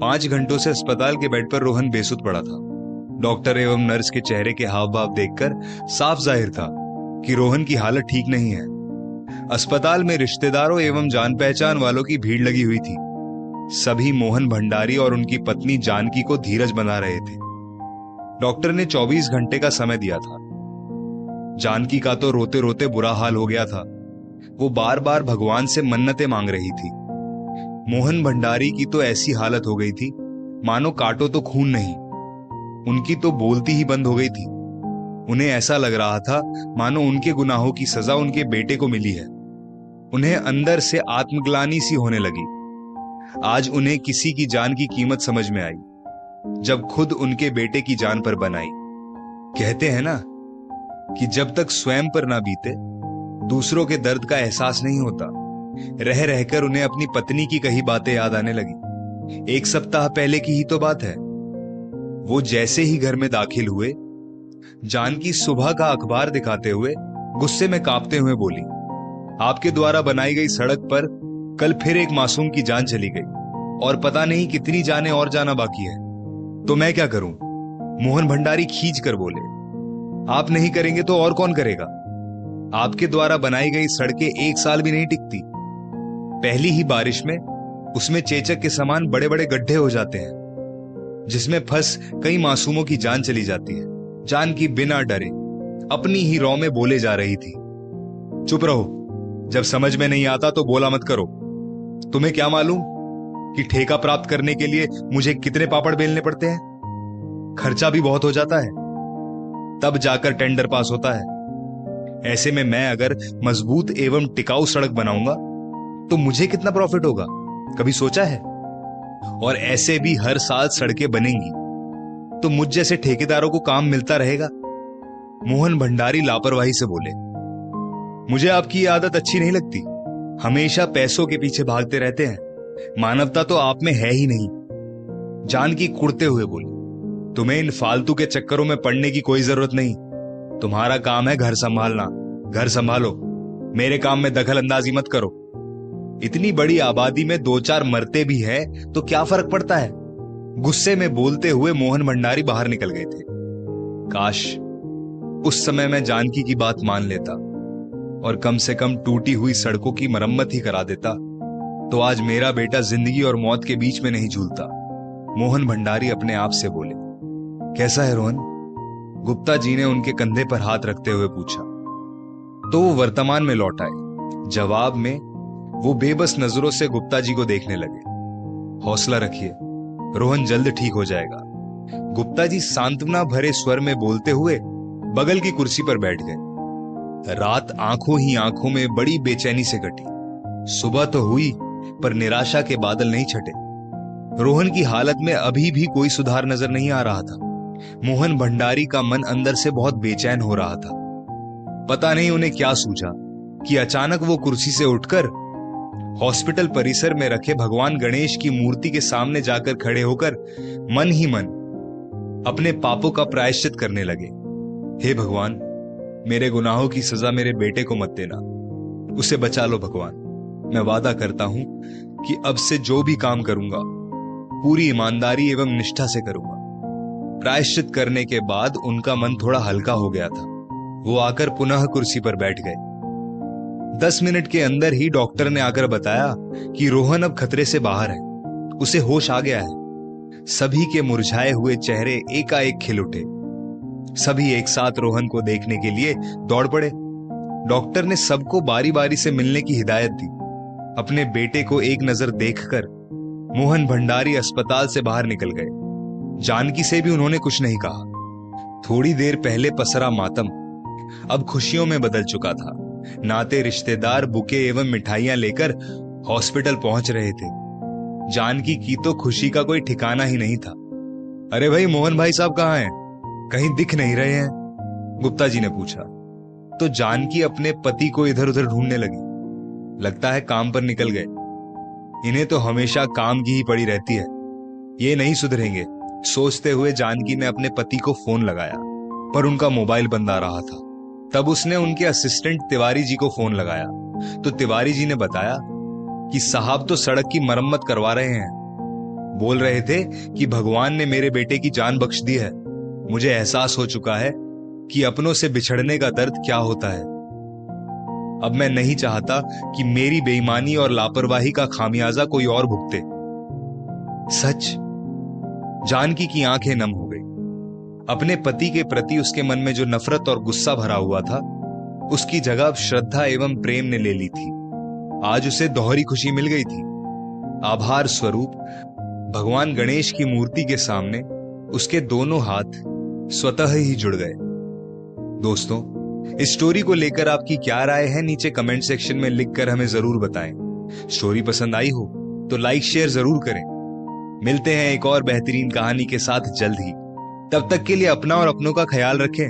5 घंटों से अस्पताल के बेड पर रोहन बेसुध पड़ा था। डॉक्टर एवं नर्स के चेहरे के हाव भाव देखकर साफ जाहिर था कि रोहन की हालत ठीक नहीं है। अस्पताल में रिश्तेदारों एवं जान पहचान वालों की भीड़ लगी हुई थी। सभी मोहन भंडारी और उनकी पत्नी जानकी को धीरज बना रहे थे। डॉक्टर ने 24 घंटे का समय दिया था। जानकी का तो रोते रोते बुरा हाल हो गया था। वो बार बार भगवान से मन्नतें मांग रही थी। मोहन भंडारी की तो ऐसी हालत हो गई थी मानो काटो तो खून नहीं। उनकी तो बोलती ही बंद हो गई थी। उन्हें ऐसा लग रहा था मानो उनके गुनाहों की सजा उनके बेटे को मिली है। उन्हें अंदर से आत्मग्लानि सी होने लगी। आज उन्हें किसी की जान की कीमत समझ में आई, जब खुद उनके बेटे की जान पर बनाई। कहते हैं ना कि जब तक स्वयं पर ना बीते दूसरों के दर्द का एहसास नहीं होता। रह रहकर उन्हें अपनी पत्नी की कही बातें याद आने लगी। 1 सप्ताह पहले की ही तो बात है। वो जैसे ही घर में दाखिल हुए, जानकी सुबह का अखबार दिखाते हुए गुस्से में कांपते हुए बोली, आपके द्वारा बनाई गई सड़क पर कल फिर एक मासूम की जान चली गई और पता नहीं कितनी जानें और जाना बाकी है। तो मैं क्या करूं? मोहन भंडारी खींच कर बोले, आप नहीं करेंगे तो और कौन करेगा? आपके द्वारा बनाई गई सड़कें 1 साल भी नहीं टिकती। पहली ही बारिश में उसमें चेचक के समान बड़े बड़े गड्ढे हो जाते हैं, जिसमें फंस कई मासूमों की जान चली जाती है। जानकी बिना डरे अपनी ही रौ में बोले जा रही थी, चुप रहो, जब समझ में नहीं आता तो बोला मत करो। तुम्हें क्या मालूम कि ठेका प्राप्त करने के लिए मुझे कितने पापड़ बेलने पड़ते हैं? खर्चा भी बहुत हो जाता है, तब जाकर टेंडर पास होता है। ऐसे में मैं अगर मजबूत एवं टिकाऊ सड़क बनाऊंगा तो मुझे कितना प्रॉफिट होगा, कभी सोचा है? और ऐसे भी हर साल सड़कें बनेंगी तो मुझ जैसे ठेकेदारों को काम मिलता रहेगा। मोहन भंडारी लापरवाही से बोले, मुझे आपकी ये आदत अच्छी नहीं लगती। हमेशा पैसों के पीछे भागते रहते हैं, मानवता तो आप में है ही नहीं। जानकी कुड़ते हुए बोली, तुम्हें इन फालतू के चक्करों में पड़ने की कोई जरूरत नहीं। तुम्हारा काम है घर संभालना, घर संभालो, मेरे काम में दखल अंदाजी मत करो। इतनी बड़ी आबादी में 2-4 मरते भी हैं तो क्या फर्क पड़ता है? गुस्से में बोलते हुए मोहन भंडारी बाहर निकल गए थे। काश उस समय मैं जानकी की बात मान लेता और कम से कम टूटी हुई सड़कों की मरम्मत ही करा देता, तो आज मेरा बेटा जिंदगी और मौत के बीच में नहीं झूलता। मोहन भंडारी अपने आप से बोले। कैसा है रोहन? गुप्ता जी ने उनके कंधे पर हाथ रखते हुए पूछा। तो वो वर्तमान में लौट आए। जवाब में वो बेबस नजरों से गुप्ता जी को देखने लगे। हौसला रखिए, रोहन जल्द ठीक हो जाएगा। गुप्ता जी सांत्वना भरे स्वर में बोलते हुए बगल की कुर्सी पर बैठ गए। रात आंखों ही आंखों में बड़ी बेचैनी से कटी। सुबह तो हुई पर निराशा के बादल नहीं छटे। रोहन की हालत में अभी भी कोई सुधार नजर नहीं आ रहा था। मोहन भंडारी का मन अंदर से बहुत बेचैन हो रहा था। पता नहीं उन्हें क्या सूझा कि अचानक वो कुर्सी से उठकर हॉस्पिटल परिसर में रखे भगवान गणेश की मूर्ति के सामने जाकर खड़े होकर मन ही मन अपने पापों का प्रायश्चित करने लगे। हे भगवान, मेरे गुनाहों की सजा मेरे बेटे को मत देना, उसे बचा लो भगवान। मैं वादा करता हूं कि अब से जो भी काम करूंगा पूरी ईमानदारी एवं निष्ठा से करूंगा। प्रायश्चित करने के बाद उनका मन थोड़ा हल्का हो गया था। वो आकर पुनः कुर्सी पर बैठ गए। 10 मिनट के अंदर ही डॉक्टर ने आकर बताया कि रोहन अब खतरे से बाहर है, उसे होश आ गया है। सभी के मुरझाए हुए चेहरे एकाएक खिल उठे। सभी एक साथ रोहन को देखने के लिए दौड़ पड़े। डॉक्टर ने सबको बारी बारी से मिलने की हिदायत दी। अपने बेटे को एक नजर देखकर मोहन भंडारी अस्पताल से बाहर निकल गए। जानकी से भी उन्होंने कुछ नहीं कहा। थोड़ी देर पहले पसरा मातम अब खुशियों में बदल चुका था। नाते रिश्तेदार बुके एवं मिठाइयां लेकर हॉस्पिटल पहुंच रहे थे। जानकी की तो खुशी का कोई ठिकाना ही नहीं था। अरे भाई, मोहन भाई साहब कहाँ हैं? कहीं दिख नहीं रहे हैं, गुप्ता जी ने पूछा। तो जानकी अपने पति को इधर उधर ढूंढने लगी। लगता है काम पर निकल गए। इन्हें तो हमेशा काम की ही पड़ी रहती है, ये नहीं सुधरेंगे, सोचते हुए जानकी ने अपने पति को फोन लगाया, पर उनका मोबाइल बंद आ रहा था। तब उसने उनके असिस्टेंट तिवारी जी को फोन लगाया तो तिवारी जी ने बताया कि साहब तो सड़क की मरम्मत करवा रहे हैं। बोल रहे थे कि भगवान ने मेरे बेटे की जान बख्श दी है। मुझे एहसास हो चुका है कि अपनों से बिछड़ने का दर्द क्या होता है। अब मैं नहीं चाहता कि मेरी बेईमानी और लापरवाही का खामियाजा कोई और भुगते। सच, जानकी की आंखें नम हो गई। अपने पति के प्रति उसके मन में जो नफरत और गुस्सा भरा हुआ था, उसकी जगह अब श्रद्धा एवं प्रेम ने ले ली थी। आज उसे दोहरी खुशी मिल गई थी। आभार स्वरूप भगवान गणेश की मूर्ति के सामने उसके दोनों हाथ स्वतः ही जुड़ गए। दोस्तों, इस स्टोरी को लेकर आपकी क्या राय है, नीचे कमेंट सेक्शन में लिखकर हमें जरूर बताएं। स्टोरी पसंद आई हो तो लाइक शेयर जरूर करें। मिलते हैं एक और बेहतरीन कहानी के साथ जल्द ही। तब तक के लिए अपना और अपनों का ख्याल रखें।